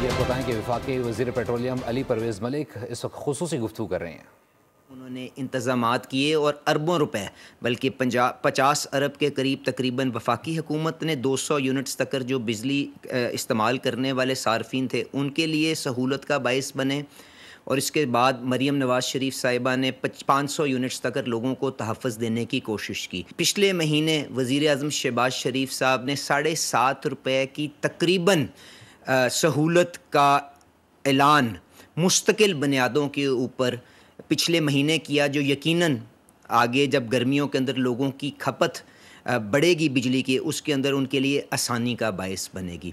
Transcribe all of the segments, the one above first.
یہ بتائیں کہ وفاقی وزیر پیٹرولیم علی پرویز ملک اس وقت خصوصی گفتگو کر رہے ہیں۔ انہوں نے انتظامات کیے اور اربوں روپے بلکہ 50 ارب کے قریب تقریباً وفاقی حکومت نے 200 یونٹس تک جو بجلی استعمال کرنے والے صارفین تھے ان کے لیے سہولت کا باعث بنے، اور اس کے بعد مریم نواز شریف صاحبہ نے 500 یونٹس تک لوگوں کو تحفظ دینے کی کوشش کی۔ پچھلے مہینے وزیر اعظم شہباز شریف صاحب نے 7.5 روپے کی تقریباً سہولت کا اعلان مستقل بنیادوں کے اوپر پچھلے مہینے کیا، جو یقیناً آگے جب گرمیوں کے اندر لوگوں کی کھپت بڑھے گی بجلی کی، اس کے اندر ان کے لیے آسانی کا باعث بنے گی۔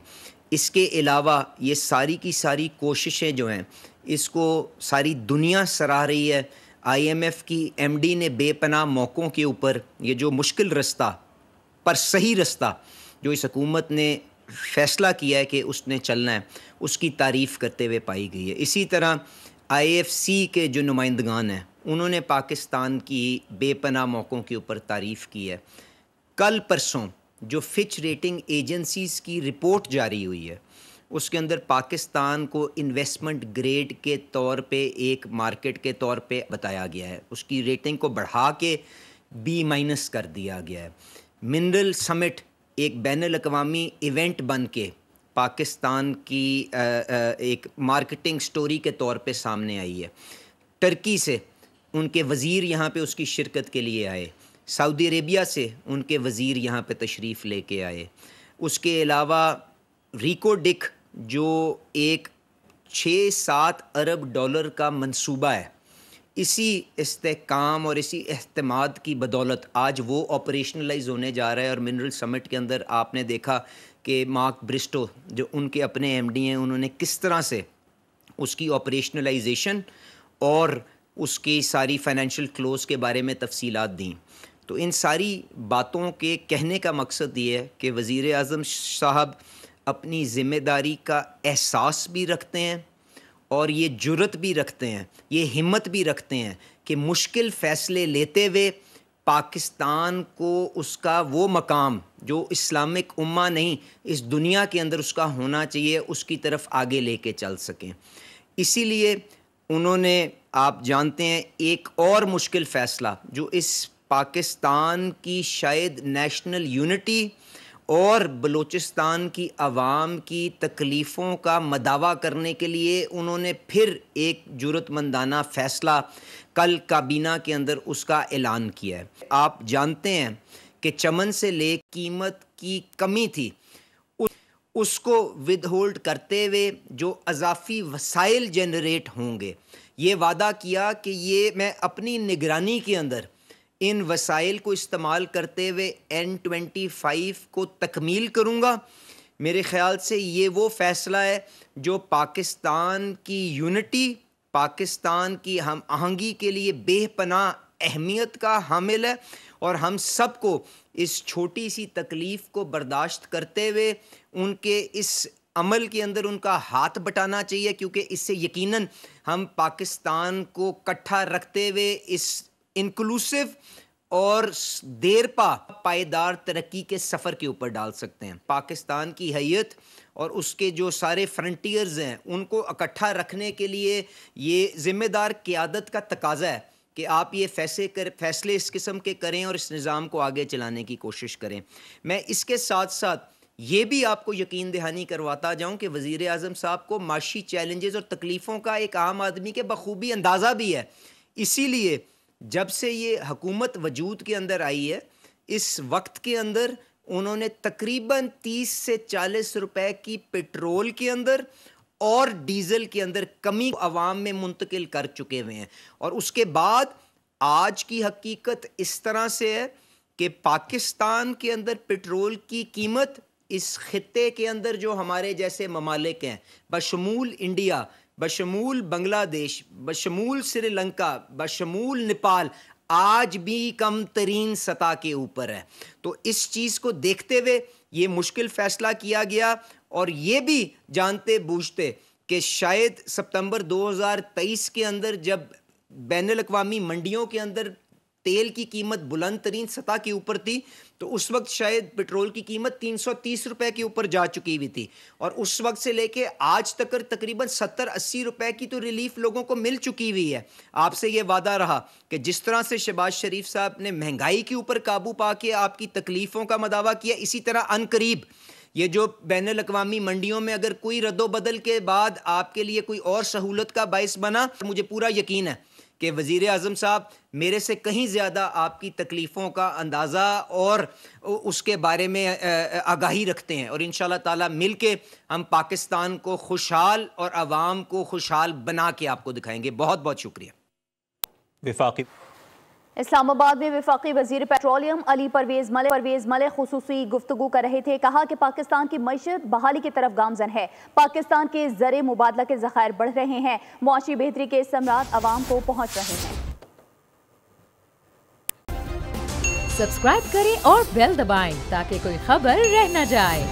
اس کے علاوہ یہ ساری کی ساری کوششیں جو ہیں اس کو ساری دنیا سراہ رہی ہے۔ آئی ایم ایف کی ایم ڈی نے بے پناہ موقعوں کے اوپر یہ جو مشکل رستہ پر صحیح رستہ جو اس حکومت نے فیصلہ کیا ہے کہ اس نے چلنا ہے، اس کی تعریف کرتے ہوئے پائی گئی ہے۔ اسی طرح آئی ایف سی کے جو نمائندگان ہیں انہوں نے پاکستان کی بے پناہ موقعوں کے اوپر تعریف کی ہے۔ کل پرسوں جو فچ ریٹنگ ایجنسیز کی رپورٹ جاری ہوئی ہے اس کے اندر پاکستان کو انویسٹمنٹ گریڈ کے طور پہ ایک مارکیٹ کے طور پہ بتایا گیا ہے، اس کی ریٹنگ کو بڑھا کے B- کر دیا گیا ہے۔ منرل سمٹ ایک بین الاقوامی ایونٹ بن کے پاکستان کی ایک مارکیٹنگ سٹوری کے طور پہ سامنے آئی ہے۔ ٹرکی سے ان کے وزیر یہاں پہ اس کی شرکت کے لیے آئے، سعودی عربیہ سے ان کے وزیر یہاں پہ تشریف لے کے آئے۔ اس کے علاوہ ریکو ڈک جو ایک 6-7 ارب ڈالر کا منصوبہ ہے، اسی استحکام اور اسی اعتماد کی بدولت آج وہ آپریشنلائز ہونے جا رہا ہے۔ اور منرل سمٹ کے اندر آپ نے دیکھا کہ مارک برسٹو جو ان کے اپنے ایم ڈی ہیں، انہوں نے کس طرح سے اس کی آپریشنلائزیشن اور اس کی ساری فائنینشیل کلوز کے بارے میں تفصیلات دیں۔ تو ان ساری باتوں کے کہنے کا مقصد یہ ہے کہ وزیر اعظم صاحب اپنی ذمہ داری کا احساس بھی رکھتے ہیں اور یہ جرأت بھی رکھتے ہیں، یہ ہمت بھی رکھتے ہیں کہ مشکل فیصلے لیتے ہوئے پاکستان کو اس کا وہ مقام جو اسلامک امہ نہیں اس دنیا کے اندر اس کا ہونا چاہیے، اس کی طرف آگے لے کے چل سکیں۔ اسی لیے انہوں نے، آپ جانتے ہیں، ایک اور مشکل فیصلہ جو اس پاکستان کی شاید نیشنل یونٹی اور بلوچستان کی عوام کی تکلیفوں کا مداوع کرنے کے لیے انہوں نے پھر ایک جرأت مندانہ فیصلہ کل کابینہ کے اندر اس کا اعلان کیا ہے۔ آپ جانتے ہیں کہ چمن سے لے قیمت کی کمی تھی، اس کو ود ہولڈ کرتے ہوئے جو اضافی وسائل جنریٹ ہوں گے، یہ وعدہ کیا کہ یہ میں اپنی نگرانی کے اندر ان وسائل کو استعمال کرتے ہوئے N25 کو تکمیل کروں گا۔ میرے خیال سے یہ وہ فیصلہ ہے جو پاکستان کی یونٹی، پاکستان کی ہم آہنگی کے لیے بے پناہ اہمیت کا حامل ہے، اور ہم سب کو اس چھوٹی سی تکلیف کو برداشت کرتے ہوئے ان کے اس عمل کے اندر ان کا ہاتھ بٹانا چاہیے، کیونکہ اس سے یقیناً ہم پاکستان کو کٹھا رکھتے ہوئے اس انکلوسیو اور دیرپا پائیدار ترقی کے سفر کے اوپر ڈال سکتے ہیں۔ پاکستان کی حیت اور اس کے جو سارے فرنٹیئرز ہیں ان کو اکٹھا رکھنے کے لیے یہ ذمہ دار قیادت کا تقاضا ہے کہ آپ یہ فیصلے اس قسم کے کریں اور اس نظام کو آگے چلانے کی کوشش کریں۔ میں اس کے ساتھ ساتھ یہ بھی آپ کو یقین دہانی کرواتا جاؤں کہ وزیر اعظم صاحب کو معاشی چیلنجز اور تکلیفوں کا ایک عام آدمی کے بخوبی اندازہ بھی ہے۔ اسی لیے جب سے یہ حکومت وجود کے اندر آئی ہے، اس وقت کے اندر انہوں نے تقریباً 30 سے 40 روپے کی پیٹرول کے اندر اور ڈیزل کے اندر کمی عوام میں منتقل کر چکے ہوئے ہیں۔ اور اس کے بعد آج کی حقیقت اس طرح سے ہے کہ پاکستان کے اندر پیٹرول کی قیمت اس خطے کے اندر جو ہمارے جیسے ممالک ہیں، بشمول انڈیا، بشمول بنگلہ دیش، بشمول سری لنکا، بشمول نیپال، آج بھی کم ترین سطح کے اوپر ہے۔ تو اس چیز کو دیکھتے ہوئے یہ مشکل فیصلہ کیا گیا، اور یہ بھی جانتے بوجھتے کہ شاید ستمبر 2023 کے اندر جب بین الاقوامی منڈیوں کے اندر تیل کی قیمت بلند ترین سطح کے اوپر تھی تو اس وقت شاید پٹرول کی قیمت 330 روپے کے اوپر جا چکی ہوئی تھی، اور اس وقت سے لے کے آج تک تقریباً 70-80 روپے کی تو ریلیف لوگوں کو مل چکی ہوئی ہے۔ آپ سے یہ وعدہ رہا کہ جس طرح سے شہباز شریف صاحب نے مہنگائی کے اوپر قابو پا کے آپ کی تکلیفوں کا مداوع کیا، اسی طرح ان قریب یہ جو بین الاقوامی منڈیوں میں اگر کوئی رد و بدل کے بعد آپ کے لیے کوئی اور سہولت کا باعث بنا، مجھے پورا یقین ہے کہ وزیر اعظم صاحب میرے سے کہیں زیادہ آپ کی تکلیفوں کا اندازہ اور اس کے بارے میں آگاہی رکھتے ہیں، اور انشاءاللہ تعالی مل کے ہم پاکستان کو خوشحال اور عوام کو خوشحال بنا کے آپ کو دکھائیں گے۔ بہت بہت شکریہ۔ وفاقی اسلام آباد میں وفاقی وزیر پیٹرولیم علی پرویز ملک خصوصی گفتگو کر رہے تھے۔ کہا کہ پاکستان کی معیشت بحالی کی طرف گامزن ہے، پاکستان کے زر مبادلہ کے ذخائر بڑھ رہے ہیں، معاشی بہتری کے ثمرات عوام کو پہنچ رہے ہیں۔ سبسکرائب کریں اور بیل دبائیں تاکہ کوئی خبر رہ نہ جائے۔